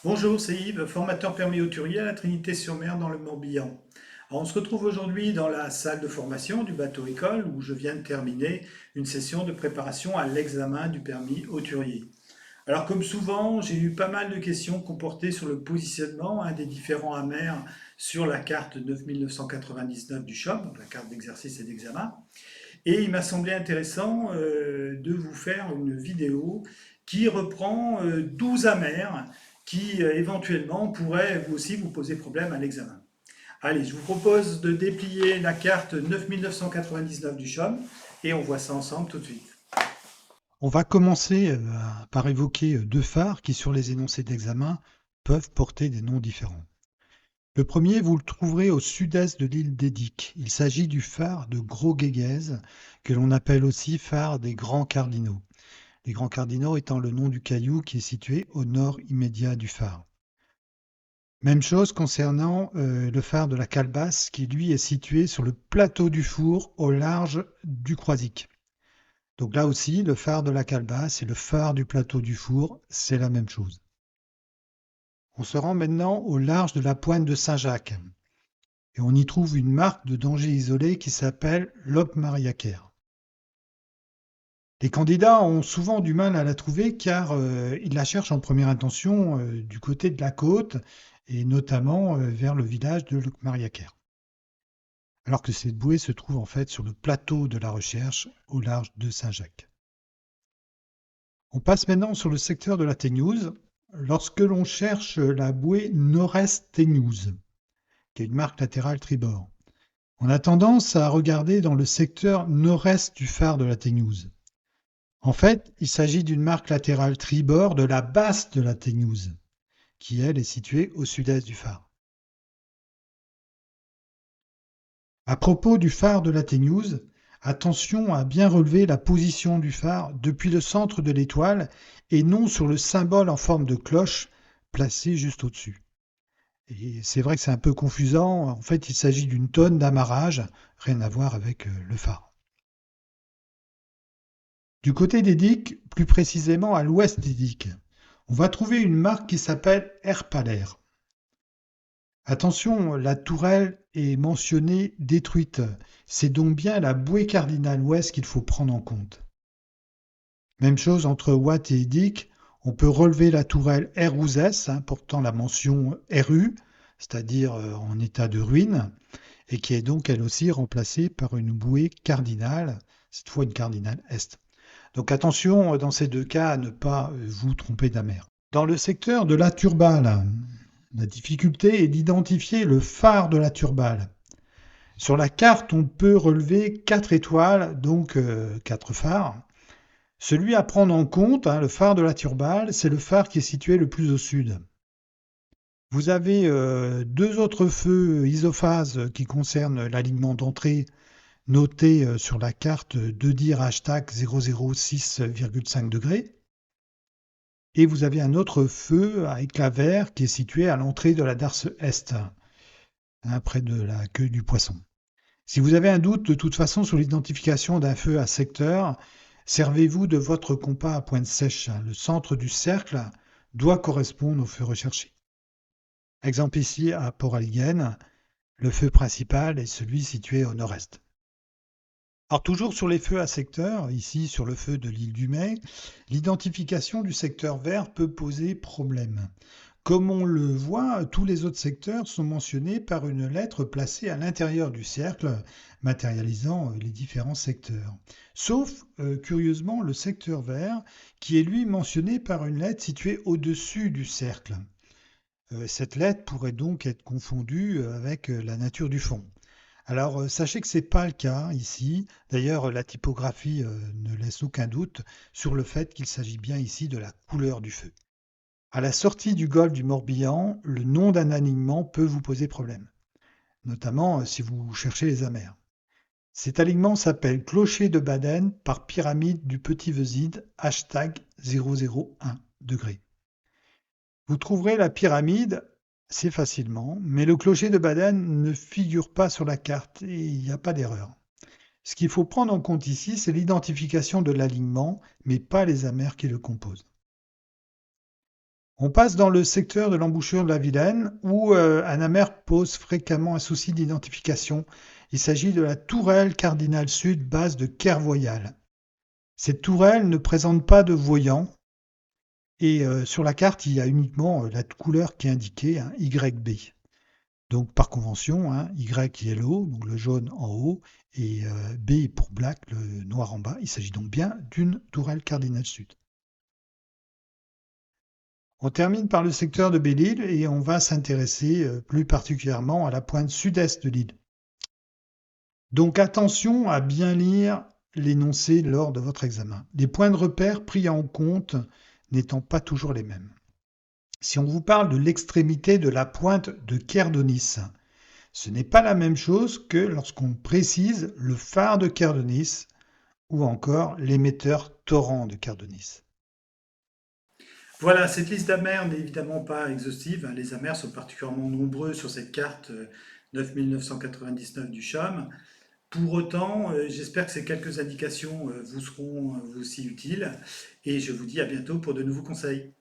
Bonjour, c'est Yves, formateur permis hauturier à la Trinité-sur-Mer dans le Morbihan. Alors, on se retrouve aujourd'hui dans la salle de formation du bateau-école où je viens de terminer une session de préparation à l'examen du permis hauturier. Alors comme souvent, j'ai eu pas mal de questions comportées sur le positionnement des différents amers sur la carte 9999 du CHOM, donc la carte d'exercice et d'examen. Et il m'a semblé intéressant de vous faire une vidéo qui reprend 12 amers qui éventuellement pourraient vous aussi vous poser problème à l'examen. Allez, je vous propose de déplier la carte 9999 du CHOM et on voit ça ensemble tout de suite. On va commencer par évoquer deux phares qui, sur les énoncés d'examen, peuvent porter des noms différents. Le premier, vous le trouverez au sud-est de l'île d'Edic. Il s'agit du phare de Gros-Guéguez, que l'on appelle aussi phare des Grands Cardinaux. Les Grands Cardinaux étant le nom du caillou qui est situé au nord immédiat du phare. Même chose concernant le phare de la Calebasse, qui lui est situé sur le plateau du Four, au large du Croisic. Donc là aussi, le phare de la Calebasse et le phare du plateau du Four, c'est la même chose. On se rend maintenant au large de la pointe de Saint-Jacques et on y trouve une marque de danger isolé qui s'appelle l'Op-Mariaker. Les candidats ont souvent du mal à la trouver car ils la cherchent en première intention du côté de la côte et notamment vers le village de l'Op-Mariaker. Alors que cette bouée se trouve en fait sur le plateau de la Recherche au large de Saint-Jacques. On passe maintenant sur le secteur de la Teignouse. Lorsque l'on cherche la bouée nord-est Teignouse, qui est une marque latérale tribord, on a tendance à regarder dans le secteur nord-est du phare de la Teignouse. En fait, il s'agit d'une marque latérale tribord de la basse de la Teignouse, qui elle est située au sud-est du phare. À propos du phare de la Teignouse, attention à bien relever la position du phare depuis le centre de l'étoile et non sur le symbole en forme de cloche placé juste au-dessus. Et c'est vrai que c'est un peu confusant. En fait, il s'agit d'une tonne d'amarrage, rien à voir avec le phare. Du côté des diques, plus précisément à l'ouest des diques, on va trouver une marque qui s'appelle Airpaler. Attention, la tourelle est mentionnée détruite. C'est donc bien la bouée cardinale ouest qu'il faut prendre en compte. Même chose entre Watt et Dick, on peut relever la tourelle ROUS, portant la mention RU, c'est-à-dire en état de ruine, et qui est donc elle aussi remplacée par une bouée cardinale, cette fois une cardinale est. Donc attention dans ces deux cas à ne pas vous tromper d'amer. Dans le secteur de la Turbale, la difficulté est d'identifier le phare de la Turbale. Sur la carte, on peut relever 4 étoiles, donc 4 phares. Celui à prendre en compte, le phare de la Turbale, c'est le phare qui est situé le plus au sud. Vous avez deux autres feux isophases qui concernent l'alignement d'entrée noté sur la carte de dire hashtag 006,5 degrés. Et vous avez un autre feu à éclat vert qui est situé à l'entrée de la darse est, près de la queue du poisson. Si vous avez un doute de toute façon sur l'identification d'un feu à secteur, servez-vous de votre compas à pointe sèche. Le centre du cercle doit correspondre au feu recherché. Exemple ici à Port-Aliguen, le feu principal est celui situé au nord-est. Alors toujours sur les feux à secteur, ici sur le feu de l'île du Mai, l'identification du secteur vert peut poser problème. Comme on le voit, tous les autres secteurs sont mentionnés par une lettre placée à l'intérieur du cercle, matérialisant les différents secteurs. Sauf, curieusement, le secteur vert, qui est lui mentionné par une lettre située au-dessus du cercle. Cette lettre pourrait donc être confondue avec la nature du fond. Alors, sachez que ce n'est pas le cas ici. D'ailleurs, la typographie ne laisse aucun doute sur le fait qu'il s'agit bien ici de la couleur du feu. À la sortie du golfe du Morbihan, le nom d'un alignement peut vous poser problème, notamment si vous cherchez les amers. Cet alignement s'appelle Clocher de Baden par pyramide du Petit Vezide, hashtag 001 degrés. Vous trouverez la pyramide assez facilement, mais le clocher de Baden ne figure pas sur la carte et il n'y a pas d'erreur. Ce qu'il faut prendre en compte ici, c'est l'identification de l'alignement, mais pas les amers qui le composent. On passe dans le secteur de l'embouchure de la Vilaine où un amer pose fréquemment un souci d'identification. Il s'agit de la tourelle cardinale sud base de Kervoyal. Cette tourelle ne présente pas de voyant et sur la carte il y a uniquement la couleur qui est indiquée, hein, YB. Donc par convention, hein, Y yellow, donc le jaune en haut, et B pour black, le noir en bas. Il s'agit donc bien d'une tourelle cardinale sud. On termine par le secteur de Belle-Île et on va s'intéresser plus particulièrement à la pointe sud-est de l'île. Donc attention à bien lire l'énoncé lors de votre examen. Les points de repère pris en compte n'étant pas toujours les mêmes. Si on vous parle de l'extrémité de la pointe de Kerdonis, ce n'est pas la même chose que lorsqu'on précise le phare de Kerdonis ou encore l'émetteur torrent de Kerdonis. Voilà, cette liste d'amers n'est évidemment pas exhaustive, hein. Les amers sont particulièrement nombreux sur cette carte 9999 du CHUM. Pour autant, j'espère que ces quelques indications vous seront aussi utiles et je vous dis à bientôt pour de nouveaux conseils.